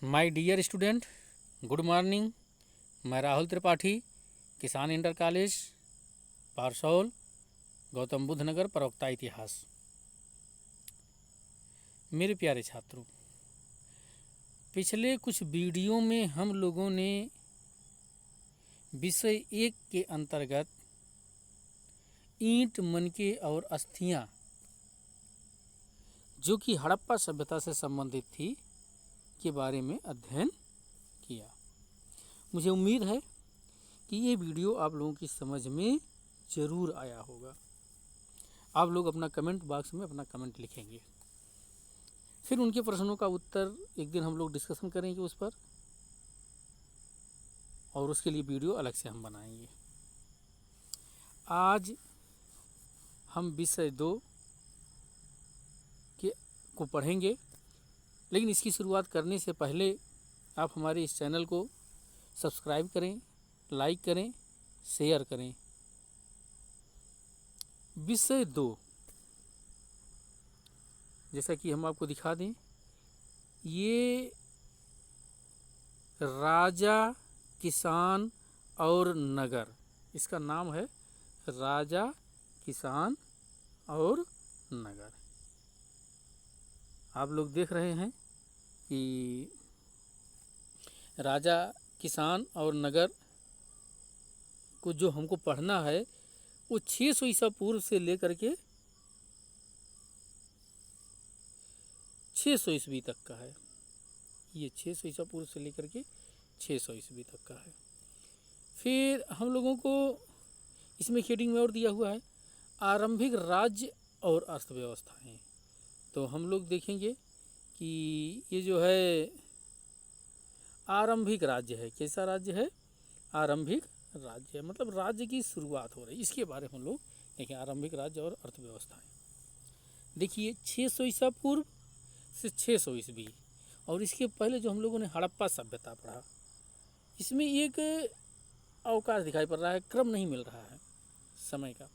My dear student, good morning. मैं Rahul Tripathi, Kisan inter college Parsaul, Gautam Buddh Nagar, प्रवक्ता इतिहास। मेरे प्यारे छात्रों, पिछले कुछ वीडियो में हम लोगों ने विषय 1 के अंतर्गत ईंट, मनके और अस्थियां, जो कि हड़प्पा सभ्यता से संबंधित थी, के बारे में अध्ययन किया। मुझे उम्मीद है कि ये वीडियो आप लोगों की समझ में ज़रूर आया होगा। आप लोग अपना कमेंट बॉक्स में अपना कमेंट लिखेंगे, फिर उनके प्रश्नों का उत्तर एक दिन हम लोग डिस्कशन करेंगे उस पर, और उसके लिए वीडियो अलग से हम बनाएंगे। आज हम विषय 2 को पढ़ेंगे, लेकिन इसकी शुरुआत करने से पहले आप हमारे इस चैनल को सब्सक्राइब करें, लाइक करें, शेयर करें। विषय 2, जैसा कि हम आपको दिखा दें, ये राजा, किसान और नगर, इसका नाम है राजा, किसान और नगर। आप लोग देख रहे हैं कि राजा, किसान और नगर को जो हमको पढ़ना है वो 600 ईसा पूर्व से लेकर के 600 ईस्वी तक का है। ये 600 ईसा पूर्व से लेकर के 600 ईस्वी तक का है। फिर हम लोगों को इसमें हेडिंग में और दिया हुआ है आरंभिक राज्य और अर्थव्यवस्थाएं। तो हम लोग देखेंगे कि ये जो है आरंभिक राज्य है। कैसा राज्य है? आरंभिक राज्य है, मतलब राज्य की शुरुआत हो रही, इसके बारे में हम लोग देखें। आरंभिक राज्य और अर्थव्यवस्थाएं। देखिए, 600 ईसा पूर्व से 600 ईस्वी, और इसके पहले जो हम लोगों ने हड़प्पा सभ्यता पढ़ा, इसमें एक अवकाश दिखाई पड़ रहा है, क्रम नहीं मिल रहा है समय का।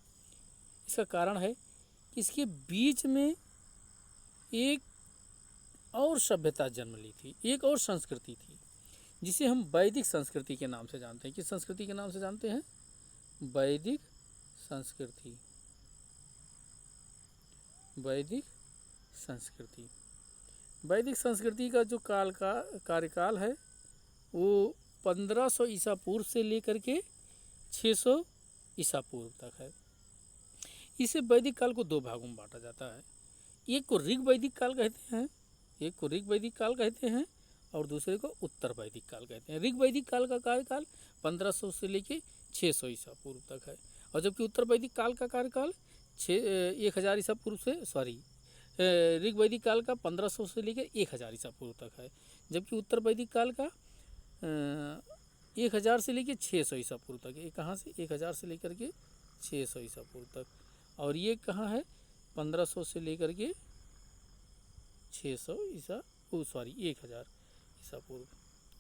इसका कारण है कि इसके बीच में एक और सभ्यता जन्म ली थी, एक और संस्कृति थी, जिसे हम वैदिक संस्कृति के नाम से जानते हैं। किस संस्कृति के नाम से जानते हैं? वैदिक संस्कृति। वैदिक संस्कृति। वैदिक संस्कृति का जो कार्यकाल है वो 1500 ईसा पूर्व से लेकर के 600 ईसा पूर्व तक है। इसे वैदिक काल को 2 भागों में बांटा जाता है। एक को ऋग वैदिक काल कहते हैं, और दूसरे को उत्तर वैदिक काल कहते हैं। ऋग वैदिक काल का कार्यकाल 1500 से लेकर 600 ईसा पूर्व तक है, और जबकि उत्तर वैदिक काल का कार्यकाल 1000 ईसा पूर्व से ऋग वैदिक काल का 1500 से लेकर 1000 ईसा पूर्व तक है, जबकि उत्तर वैदिक काल का 1000 से लेकर 600 ईसा पूर्व तक है। ये कहाँ से? 1000 से लेकर के 600 ईसा पूर्व तक। और ये कहाँ है? 1500 से लेकर के 600 ईसा 1000 ईसा पूर्व।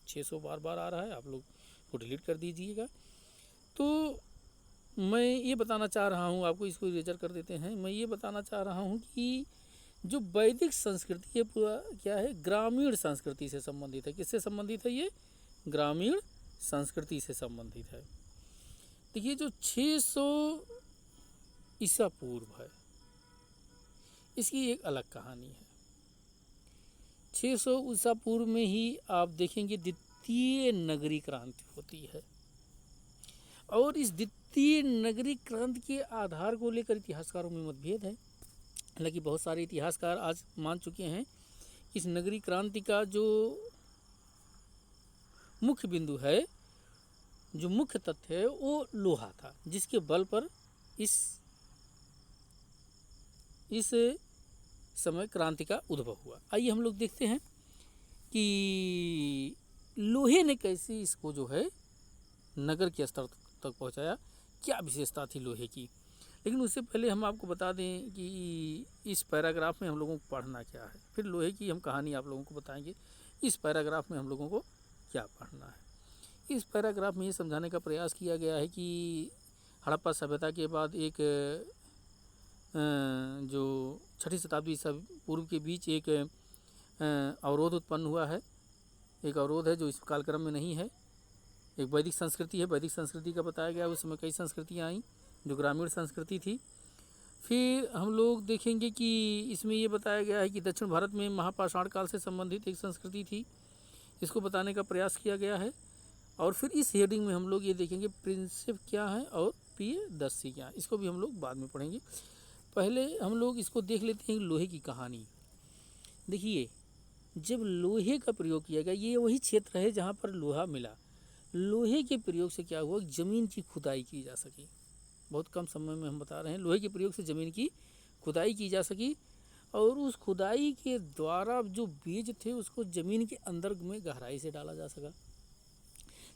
600 बार बार आ रहा है, आप लोग को डिलीट कर दीजिएगा। तो मैं ये बताना चाह रहा हूँ आपको, इसको इरेजर कर देते हैं। मैं ये बताना चाह रहा हूँ कि जो वैदिक संस्कृति है पूरा क्या है? ग्रामीण संस्कृति से संबंधित है। किससे संबंधित है? ये ग्रामीण संस्कृति से संबंधित है। देखिए, जो 600 ईसा पूर्व है, इसकी एक अलग कहानी है। 600 ईसा पूर्व में ही आप देखेंगे द्वितीय नगरी क्रांति होती है, और इस द्वितीय नगरी क्रांति के आधार को लेकर इतिहासकारों में मतभेद है। हालांकि बहुत सारे इतिहासकार आज मान चुके हैं कि इस नगरी क्रांति का जो मुख्य बिंदु है, जो मुख्य तथ्य है, वो लोहा था, जिसके बल पर इस समय क्रांति का उद्भव हुआ। आइए हम लोग देखते हैं कि लोहे ने कैसे इसको जो है नगर के स्तर तक पहुंचाया, क्या विशेषता थी लोहे की। लेकिन उससे पहले हम आपको बता दें कि इस पैराग्राफ में हम लोगों को पढ़ना क्या है, फिर लोहे की हम कहानी आप लोगों को बताएंगे। इस पैराग्राफ में हम लोगों को क्या पढ़ना है? इस पैराग्राफ में ये समझाने का प्रयास किया गया है कि हड़प्पा सभ्यता के बाद एक जो 6ठी शताब्दी ईसा पूर्व के बीच एक अवरोध उत्पन्न हुआ है, एक अवरोध है जो इस कालक्रम में नहीं है। एक वैदिक संस्कृति है, वैदिक संस्कृति का बताया गया, उस समय कई संस्कृतियाँ आई जो ग्रामीण संस्कृति थी। फिर हम लोग देखेंगे कि इसमें ये बताया गया है कि दक्षिण भारत में महापाषाण काल से संबंधित एक संस्कृति थी, इसको बताने का प्रयास किया गया है। और फिर इस हेडिंग में हम लोग ये देखेंगे प्रिंसिप क्या है और पियदस्सी क्या है, इसको भी हम लोग बाद में पढ़ेंगे। पहले हम लोग इसको देख लेते हैं लोहे की कहानी। देखिए, जब लोहे का प्रयोग किया गया, ये वही क्षेत्र है जहाँ पर लोहा मिला। लोहे के प्रयोग से क्या हुआ, ज़मीन की खुदाई की जा सकी। बहुत कम समय में हम बता रहे हैं, लोहे के प्रयोग से ज़मीन की खुदाई की जा सकी और उस खुदाई के द्वारा जो बीज थे उसको ज़मीन के अंदर में गहराई से डाला जा सका,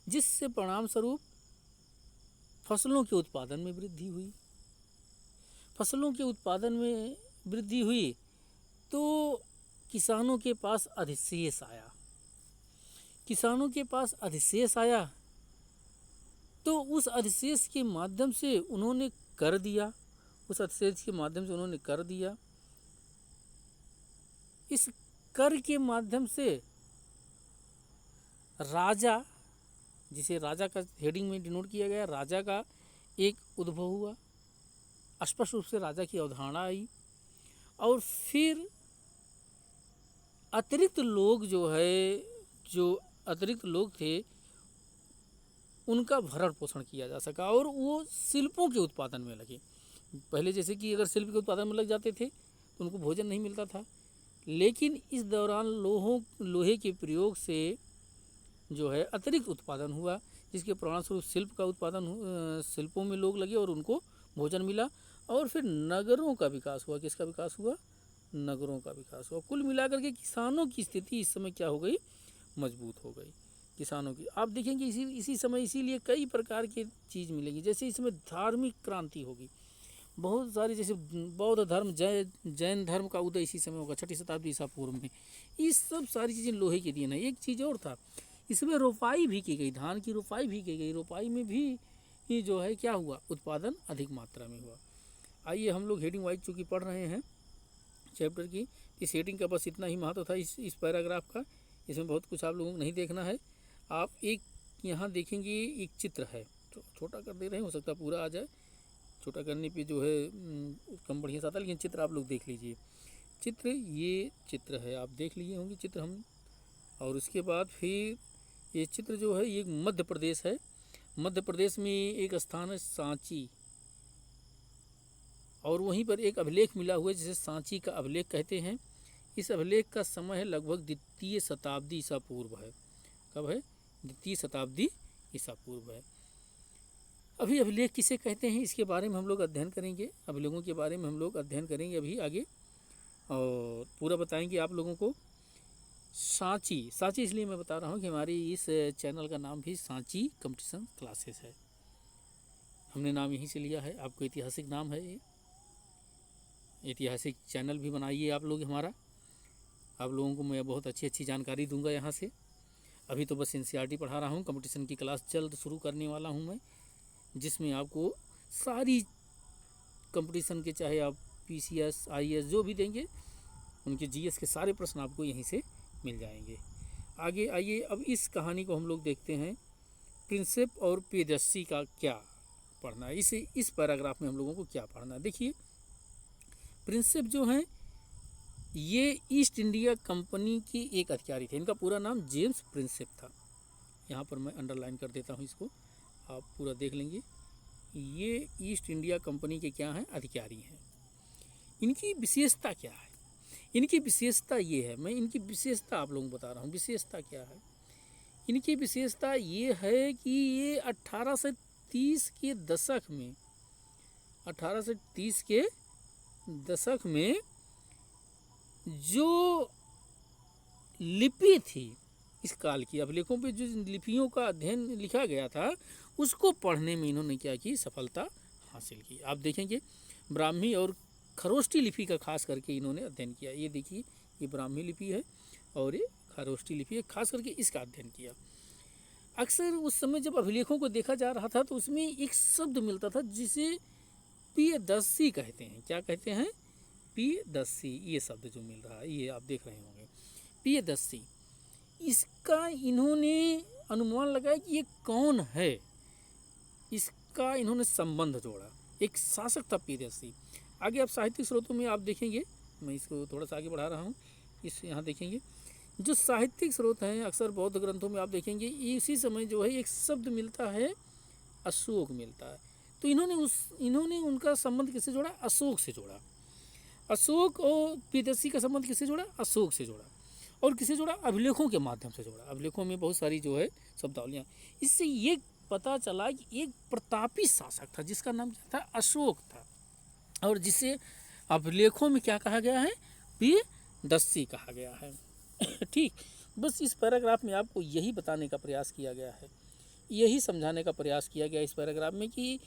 जिससे परिणाम स्वरूप फसलों के उत्पादन में वृद्धि हुई। फसलों के उत्पादन में वृद्धि हुई तो किसानों के पास अधिशेष आया। किसानों के पास अधिशेष आया तो उस अधिशेष के माध्यम से उन्होंने कर दिया, उस अधिशेष के माध्यम से उन्होंने कर दिया। इस कर के माध्यम से राजा, जिसे राजा का हेडिंग में डिनोट किया गया, राजा का एक उद्भव हुआ। स्पष्ट रूप से राजा की अवधारणा आई और फिर अतिरिक्त लोग जो अतिरिक्त लोग थे उनका भरण पोषण किया जा सका और वो शिल्पों के उत्पादन में लगे। पहले जैसे कि अगर शिल्प के उत्पादन में लग जाते थे तो उनको भोजन नहीं मिलता था, लेकिन इस दौरान लोहे के प्रयोग से जो है अतिरिक्त उत्पादन हुआ, जिसके परिणामस्वरूप शिल्प का उत्पादन, शिल्पों में लोग लगे और उनको भोजन मिला। और फिर नगरों का विकास हुआ। किसका विकास हुआ? नगरों का विकास हुआ। कुल मिलाकर के किसानों की स्थिति इस समय क्या हो गई? मजबूत हो गई किसानों की। आप देखेंगे इसी समय इसीलिए कई प्रकार की चीज़ मिलेगी। जैसे इसमें धार्मिक क्रांति होगी, बहुत सारी, जैसे बौद्ध धर्म, जैन धर्म का उदय इसी समय होगा, 6ठी शताब्दी ईसा पूर्व में। ये सब सारी चीज़ें लोहे की देन है। एक चीज़ और था, इसमें रोपाई भी की गई, धान की रोपाई भी की गई। रोपाई में भी ये जो है क्या हुआ? उत्पादन अधिक मात्रा में हुआ। आइए हम लोग हेडिंग वाइज चूँकि पढ़ रहे हैं चैप्टर की, इस हेडिंग का बस इतना ही महत्व था इस पैराग्राफ का। इसमें बहुत कुछ आप लोगों को नहीं देखना है। आप एक यहाँ देखेंगे एक चित्र है, तो छोटा कर दे रहे हैं, हो सकता है पूरा आ जाए। छोटा करने पे जो है कम बढ़िया सा आता, लेकिन चित्र आप लोग देख लीजिए। चित्र, ये चित्र है, आप देख लिए होंगे चित्र हम। और उसके बाद फिर ये चित्र जो है ये मध्य प्रदेश है। मध्य प्रदेश में एक स्थान है सांची, और वहीं पर एक अभिलेख मिला हुआ है जिसे सांची का अभिलेख कहते हैं। इस अभिलेख का समय है लगभग 2वीं शताब्दी ईसा पूर्व है। कब है? 2वीं शताब्दी ईसा पूर्व है। अभी अभिलेख किसे कहते हैं इसके बारे में हम लोग अध्ययन करेंगे, अभिलेखों के बारे में हम लोग अध्ययन करेंगे अभी आगे, और पूरा बताएंगे आप लोगों को। सांची इसलिए मैं बता रहा हूँ कि हमारी इस चैनल का नाम भी सांची कंपटीशन क्लासेस है। हमने नाम यहीं से लिया है। आपको ऐतिहासिक नाम है, ये ऐतिहासिक चैनल भी बनाइए आप लोग हमारा। आप लोगों को मैं बहुत अच्छी जानकारी दूंगा यहाँ से। अभी तो बस NCERT पढ़ा रहा हूँ, कंपटीशन की क्लास जल्द शुरू करने वाला हूँ मैं, जिसमें आपको सारी कंपटीशन के, चाहे आप PCS IAS जो भी देंगे, उनके GS के सारे प्रश्न आपको यहीं से मिल जाएंगे। आगे आइए, अब इस कहानी को हम लोग देखते हैं। प्रिंसिप और पियदस्सी का क्या पढ़ना है, इस पैराग्राफ में हम लोगों को क्या पढ़ना है। देखिए, प्रिंसिप जो हैं ये ईस्ट इंडिया कंपनी की एक अधिकारी थे। इनका पूरा नाम जेम्स प्रिंसिप था। यहाँ पर मैं अंडरलाइन कर देता हूँ, इसको आप पूरा देख लेंगे। ये ईस्ट इंडिया कंपनी के क्या हैं? अधिकारी हैं। इनकी विशेषता क्या है? इनकी विशेषता ये है, मैं इनकी विशेषता आप लोगों को बता रहा हूँ। विशेषता क्या है? इनकी विशेषता ये है कि ये 1830 के दशक में 1830 के दशक में जो लिपि थी इस काल की, अभिलेखों पे जो लिपियों का अध्ययन लिखा गया था, उसको पढ़ने में इन्होंने क्या की? सफलता हासिल की। आप देखेंगे ब्राह्मी और खरोष्टी लिपि का खास करके इन्होंने अध्ययन किया। ये देखिए, ये ब्राह्मी लिपि है और ये खरोष्टी लिपि है, खास करके इसका अध्ययन किया। अक्सर उस समय जब अभिलेखों को देखा जा रहा था तो उसमें एक शब्द मिलता था जिसे पियदस्सी कहते हैं। क्या कहते हैं? पियदस्सी। ये शब्द जो मिल रहा है, ये आप देख रहे होंगे, पियदस्सी। इसका इन्होंने अनुमान लगाया कि ये कौन है, इसका इन्होंने संबंध जोड़ा। एक शासक था पीरदर्शी। आगे आप साहित्यिक स्रोतों में आप देखेंगे, मैं इसको थोड़ा सा आगे बढ़ा रहा हूँ, इस यहाँ देखेंगे जो साहित्यिक स्रोत हैं अक्सर बौद्ध ग्रंथों में आप देखेंगे इसी समय जो है एक शब्द मिलता है, अशोक मिलता है। तो इन्होंने उनका संबंध किससे जोड़ा, अशोक से जोड़ा। अशोक और पीरदर्शी का संबंध किससे जोड़ा, अशोक से जोड़ा। और किससे जोड़ा, अभिलेखों के माध्यम से जोड़ा। अभिलेखों में बहुत सारी जो है शब्दावलियाँ। इससे ये पता चला कि एक प्रतापी शासक था जिसका नाम क्या था, अशोक था, और जिसे अभिलेखों में क्या कहा गया है, पीरदर्शी कहा गया है। ठीक, बस इस पैराग्राफ में आपको यही बताने का प्रयास किया गया है, यही समझाने का प्रयास किया गया इस पैराग्राफ में कि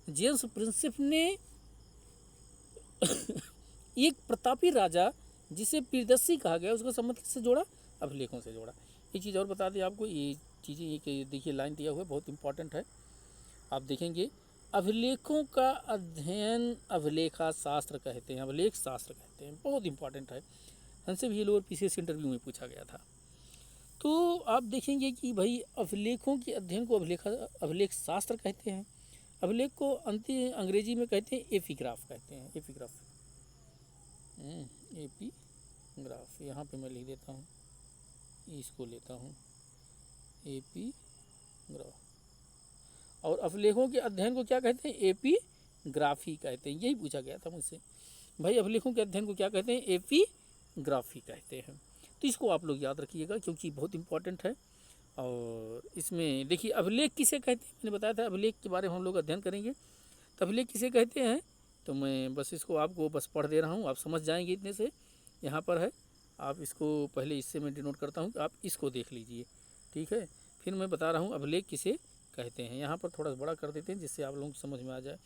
जेम्स प्रिंसेप ने एक प्रतापी राजा जिसे पीरदर्शी कहा गया उसका संबंध किससे जोड़ा, अभिलेखों से जोड़ा। एक चीज़ और बता दें आपको, ये चीज़ें ये देखिए लाइन दिया हुआ है, बहुत इंपॉर्टेंट है। आप देखेंगे अभिलेखों का अध्ययन अभिलेखा शास्त्र कहते हैं, अभिलेख शास्त्र कहते हैं, बहुत इंपॉर्टेंट है। हमसे भी ये लोअर पीसीएस इंटरव्यू में पूछा गया था। तो आप देखेंगे कि भाई अभिलेखों के अध्ययन को अभिलेख शास्त्र कहते हैं। अभिलेख को अंग्रेजी में कहते हैं एपिग्राफ कहते हैं, एपिग्राफ। एपिग्राफ यहाँ पे मैं लिख देता हूँ, इसको लेता हूँ एपिग्राफ। और अभिलेखों के अध्ययन को क्या कहते हैं, एपिग्राफी कहते हैं। यही पूछा गया था मुझसे, भाई अभिलेखों के अध्ययन को क्या कहते हैं, एपिग्राफी कहते हैं। तो इसको आप लोग याद रखिएगा क्योंकि बहुत इंपॉर्टेंट है। और इसमें देखिए अभिलेख किसे कहते हैं, मैंने बताया था अभिलेख के बारे में हम लोग अध्ययन करेंगे। तो अभिलेख किसे कहते हैं, तो मैं बस इसको आपको बस पढ़ दे रहा हूँ, आप समझ जाएंगे इतने से। यहाँ पर है, आप इसको पहले इससे मैं डिनोट करता हूँ, आप इसको देख लीजिए, ठीक है। फिर मैं बता रहा हूँ अभिलेख किसे कहते हैं। यहाँ पर थोड़ा बड़ा कर देते हैं जिससे आप लोगों को समझ में आ जाए।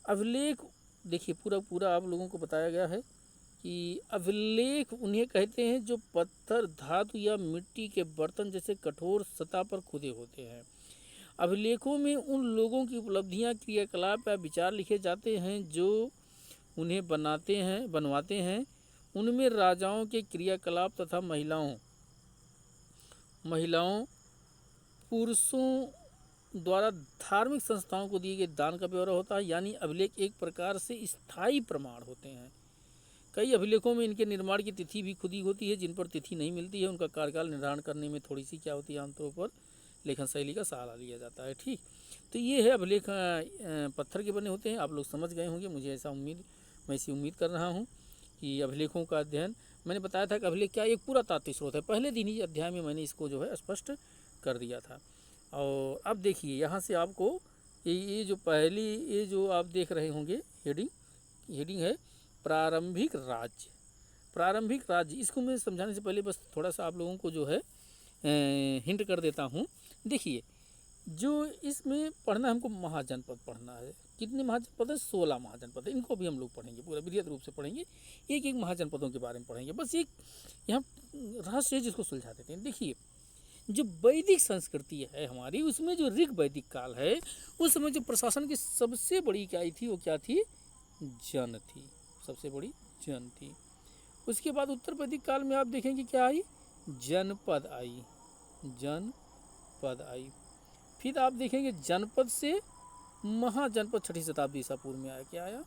अभिलेख देखिए पूरा आप लोगों को बताया गया है कि अभिलेख उन्हें कहते हैं जो पत्थर, धातु या मिट्टी के बर्तन जैसे कठोर सतह पर खुदे होते हैं। अभिलेखों में उन लोगों की उपलब्धियां, क्रियाकलाप या विचार लिखे जाते हैं जो उन्हें बनवाते हैं। उनमें राजाओं के क्रियाकलाप तथा महिलाओं पुरुषों द्वारा धार्मिक संस्थाओं को दिए गए दान का ब्यौरा होता है। यानी अभिलेख एक प्रकार से स्थायी प्रमाण होते हैं। कई अभिलेखों में इनके निर्माण की तिथि भी खुदी होती है, जिन पर तिथि नहीं मिलती है उनका कार्यकाल निर्धारण करने में थोड़ी सी क्या होती है, आमतौर पर लेखन शैली का सहारा लिया जाता है। ठीक, तो ये है अभिलेख पत्थर के बने होते हैं। आप लोग समझ गए होंगे, मैं ऐसी उम्मीद कर रहा हूँ कि अभिलेखों का अध्ययन, मैंने बताया था कि अभिलेख क्या एक पूरा तात्विक स्रोत है। पहले दिन ही अध्याय में मैंने इसको जो है स्पष्ट कर दिया था। और अब देखिए यहाँ से आपको ये जो पहली ये जो आप देख रहे होंगे हेडिंग है प्रारंभिक राज्य। प्रारंभिक राज्य, इसको मैं समझाने से पहले बस थोड़ा सा आप लोगों को जो है हिंट कर देता हूँ। देखिए जो इसमें पढ़ना हमको महाजनपद पढ़ना है। कितने महाजनपद है, 16 महाजनपद है। इनको भी हम लोग पढ़ेंगे, पूरा विधिवत रूप से पढ़ेंगे, एक एक महाजनपदों के बारे में पढ़ेंगे। बस एक यहाँ रहस्य है जिसको सुलझा देते हैं। देखिए जो वैदिक संस्कृति है हमारी, उसमें जो ऋग वैदिक काल है, उस समय जो प्रशासन की सबसे बड़ी इकाई थी वो क्या थी, जन थी, सबसे बड़ी जन थी। उसके बाद उत्तर वैदिक काल में आप देखेंगे क्या आई, जनपद आई, जनपद आई। फिर आप देखेंगे जनपद से महाजनपद 6ठी शताब्दी ईसा पूर्व में आया। क्या आया,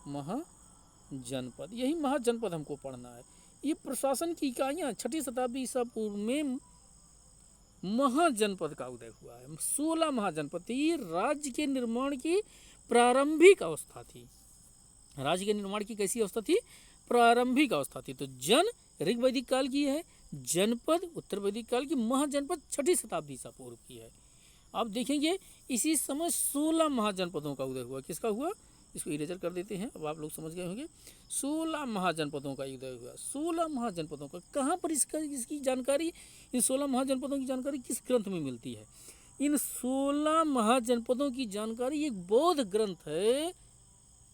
महाजनपद। यही महाजनपद हमको पढ़ना है। ये प्रशासन की इकाइयाँ 6ठी शताब्दी ईसा पूर्व में महाजनपद का उदय हुआ है। 16 महाजनपद। ये राज्य के निर्माण की प्रारंभिक अवस्था थी। राज्य के निर्माण की कैसी अवस्था थी, प्रारंभिक अवस्था थी। तो जन ऋग वैदिक काल की है, जनपद उत्तर वैदिक काल की, महाजनपद 6ठी शताब्दी ईसा पूर्व की है। आप देखेंगे इसी समय 16 महाजनपदों का उदय हुआ। किसका हुआ, इसको इरेजर कर देते हैं, अब आप लोग समझ गए होंगे। 16 महाजनपदों का उदय हुआ। 16 महाजनपदों का कहाँ पर इसकी जानकारी, इन 16 महाजनपदों की जानकारी किस ग्रंथ में मिलती है। इन 16 महाजनपदों की जानकारी एक बौद्ध ग्रंथ है,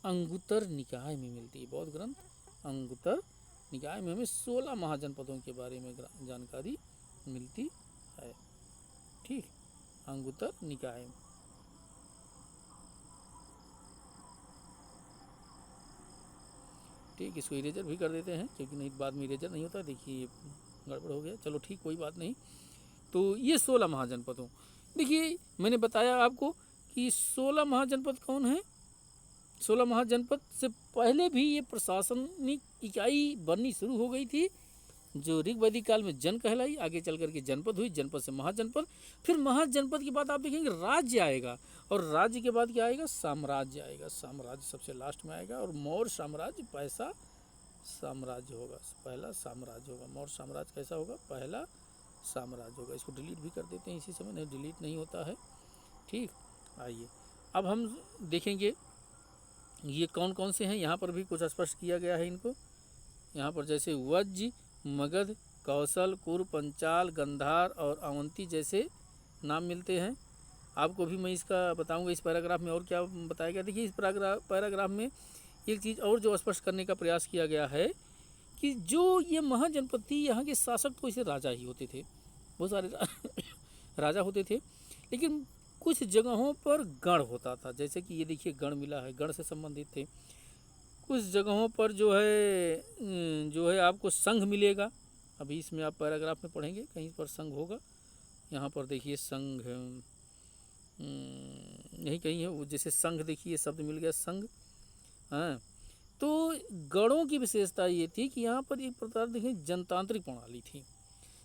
अंगुत्तर निकाय में मिलती है। बौद्ध ग्रंथ अंगुत्तर निकाय में हमें 16 महाजनपदों के बारे में जानकारी मिलती है। ठीक, अंगुत्तर निकाय। ठीक, इसको इरेजर भी कर देते हैं क्योंकि नहीं बाद में इरेजर नहीं होता। देखिए गड़बड़ हो गया, चलो ठीक, कोई बात नहीं। तो ये 16 महाजनपदों, देखिए मैंने बताया आपको कि 16 महाजनपद कौन है। 16 महाजनपद से पहले भी ये प्रशासनिक इकाई बननी शुरू हो गई थी, जो ऋग्वैदिक काल में जन कहलाई, आगे चल करके जनपद हुई, जनपद से महाजनपद, फिर महाजनपद के बाद आप देखेंगे राज्य आएगा, और राज्य के बाद क्या आएगा, साम्राज्य आएगा, साम्राज्य सबसे लास्ट में आएगा, और मौर्य साम्राज्य पैसा साम्राज्य होगा, पहला साम्राज्य होगा। मौर्य साम्राज्य कैसा होगा, पहला साम्राज्य होगा। इसको डिलीट भी कर देते हैं इसी समय, नहीं डिलीट नहीं होता है, ठीक। आइए अब हम देखेंगे ये कौन कौन से हैं, यहाँ पर भी कुछ स्पष्ट किया गया है इनको। यहाँ पर जैसे वज्र, मगध, कौशल, कुरु, पंचाल, गंधार और अवंती जैसे नाम मिलते हैं। आपको भी मैं इसका बताऊंगा इस पैराग्राफ में और क्या बताया गया। देखिए इस पैराग्राफ में एक चीज़ और जो स्पष्ट करने का प्रयास किया गया है कि जो ये महाजनपद थी, यहाँ के शासक तो इसे राजा ही होते थे, बहुत सारे राजा होते थे, लेकिन कुछ जगहों पर गण होता था, जैसे कि ये देखिए गण मिला है, गण से संबंधित थे। कुछ जगहों पर जो है आपको संघ मिलेगा, अभी इसमें आप पैराग्राफ में पढ़ेंगे कहीं पर संघ होगा। यहाँ पर देखिए संघ यही कहीं है, वो जैसे संघ देखिए शब्द मिल गया संघ। हाँ, तो गणों की विशेषता ये थी कि यहाँ पर एक प्रकार देखिए जनतांत्रिक प्रणाली थी।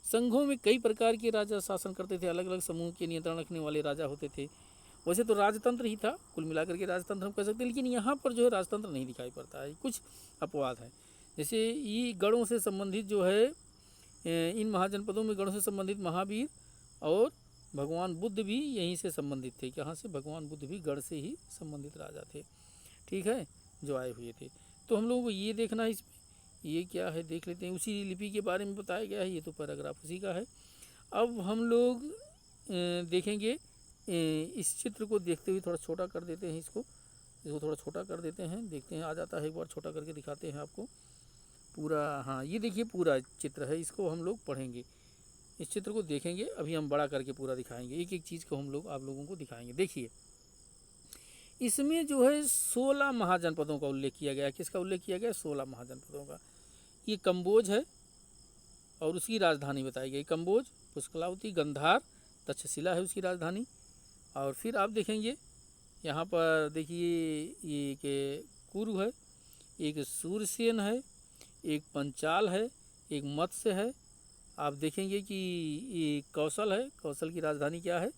संघों में कई प्रकार के राजा शासन करते थे, अलग अलग समूह के नियंत्रण रखने वाले राजा होते थे। वैसे तो राजतंत्र ही था, कुल मिलाकर के राजतंत्र हम कह सकते हैं, लेकिन यहाँ पर जो है राजतंत्र नहीं दिखाई पड़ता है, कुछ अपवाद है। जैसे ये गणों से संबंधित जो है, इन महाजनपदों में गणों से संबंधित महावीर और भगवान बुद्ध भी यहीं से संबंधित थे। कहाँ से, भगवान बुद्ध भी गण से ही संबंधित राजा थे, ठीक है, जो आए हुए थे। तो हम लोगों को ये देखना है, इसमें ये क्या है देख लेते हैं। उसी लिपि के बारे में बताया गया है, ये तो पैराग्राफ उसी का है। अब हम लोग देखेंगे, इस चित्र को देखते हुए थोड़ा छोटा कर देते हैं, इसको थोड़ा छोटा कर देते हैं, देखते हैं आ जाता है, एक बार छोटा करके दिखाते हैं आपको पूरा। हाँ ये देखिए पूरा चित्र है, इसको हम लोग पढ़ेंगे, इस चित्र को देखेंगे, अभी हम बड़ा करके पूरा दिखाएंगे, एक एक चीज़ को हम लोग आप लोगों को दिखाएंगे। देखिए इसमें जो है 16 महाजनपदों का उल्लेख किया गया है। किसका उल्लेख किया गया, 16 महाजनपदों का। ये कंबोज है और उसकी राजधानी बताई गई, कंबोज, पुष्कलावती, गंधार, तक्षशिला है उसकी राजधानी। और फिर आप देखेंगे यहाँ पर देखिए ये एक कुरु है, एक सूरसेन है, एक पंचाल है, एक मत्स्य है। आप देखेंगे कि ये कौशल है, कौशल की राजधानी क्या है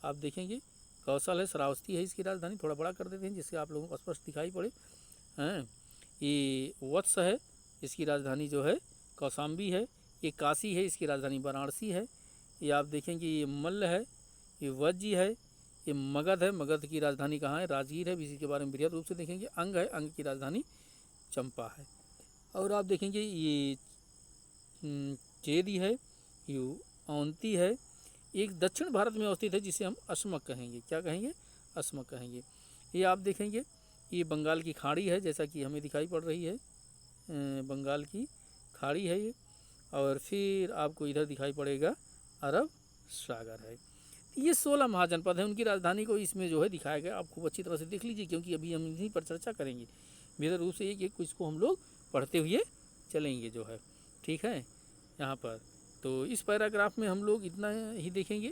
आप देखेंगे, कौशल है, श्रावस्ती है इसकी राजधानी, थोड़ा बड़ा कर देते हैं जिससे आप लोगों को स्पष्ट दिखाई पड़े। हैं, ये वत्स है, इसकी राजधानी जो है कौशाम्बी है। ये काशी है, इसकी राजधानी वाराणसी है। ये आप देखेंगे ये मल्ल है, ये वज्जी है, ये मगध है, मगध की राजधानी कहाँ है, राजगीर है, इसी के बारे में बृहद रूप से देखेंगे। अंग है, अंग की राजधानी चंपा है। और आप देखेंगे ये चेदी है, ये अवंती है। एक दक्षिण भारत में अवस्थित है जिसे हम अस्मक कहेंगे, क्या कहेंगे, अस्मक कहेंगे। ये आप देखेंगे ये बंगाल की खाड़ी है, जैसा कि हमें दिखाई पड़ रही है, बंगाल की खाड़ी है ये। और फिर आपको इधर दिखाई पड़ेगा अरब सागर है। ये 16 महाजनपद हैं, उनकी राजधानी को इसमें जो है दिखाया गया। आप खूब अच्छी तरह से देख लीजिए, क्योंकि अभी हम इन्हीं पर चर्चा करेंगे, बेहतर रूप से एक एक इसको हम लोग पढ़ते हुए चलेंगे जो है, ठीक है। यहाँ पर तो इस पैराग्राफ में हम लोग इतना ही देखेंगे।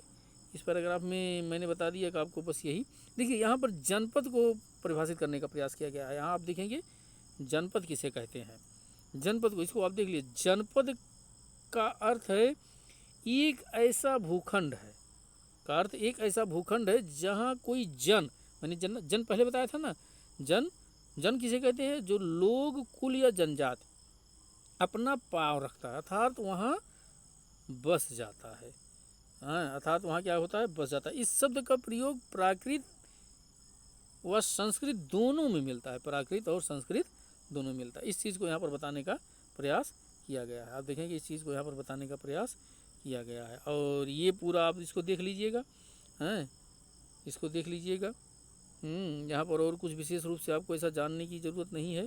इस पैराग्राफ में मैंने बता दिया कि आपको बस यही देखिए, यहाँ पर जनपद को परिभाषित करने का प्रयास किया गया है। यहाँ आप देखेंगे जनपद किसे कहते हैं, जनपद को, इसको आप देख लीजिए। जनपद का अर्थ है एक ऐसा भूखंड है, का अर्थ एक ऐसा भूखंड है जहाँ कोई जन, मैंने जन पहले बताया था ना, जन किसे कहते हैं, जो लोग, कुल या जनजात अपना पाँव रखता है, अर्थात वहाँ बस जाता है। हाँ, अर्थात वहाँ क्या होता है, बस जाता है। इस शब्द का प्रयोग प्राकृत व संस्कृत दोनों में मिलता है, प्राकृत और संस्कृत दोनों में मिलता है। इस चीज़ को यहाँ पर बताने का प्रयास किया गया है। आप देखेंगे इस चीज़ को यहाँ पर बताने का प्रयास किया गया है। और ये पूरा आप इसको देख लीजिएगा, हैं, इसको देख लीजिएगा। यहाँ पर और कुछ विशेष रूप से आपको ऐसा जानने की ज़रूरत नहीं है।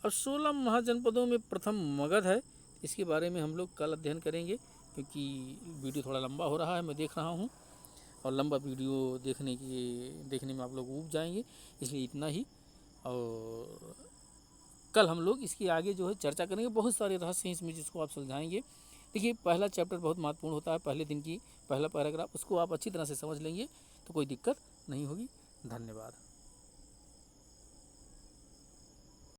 और 16 महाजनपदों में प्रथम मगध है, इसके बारे में हम लोग कल अध्ययन करेंगे, क्योंकि वीडियो थोड़ा लंबा हो रहा है, मैं देख रहा हूँ, और लंबा वीडियो देखने में आप लोग ऊब जाएंगे, इसलिए इतना ही। और कल हम लोग इसके आगे जो है चर्चा करेंगे, बहुत सारे रहस्य हैं इसमें जिसको आप सुलझाएंगे। देखिए पहला चैप्टर बहुत महत्वपूर्ण होता है, पहले दिन की पहला पैराग्राफ, उसको आप अच्छी तरह से समझ लेंगे तो कोई दिक्कत नहीं होगी। धन्यवाद।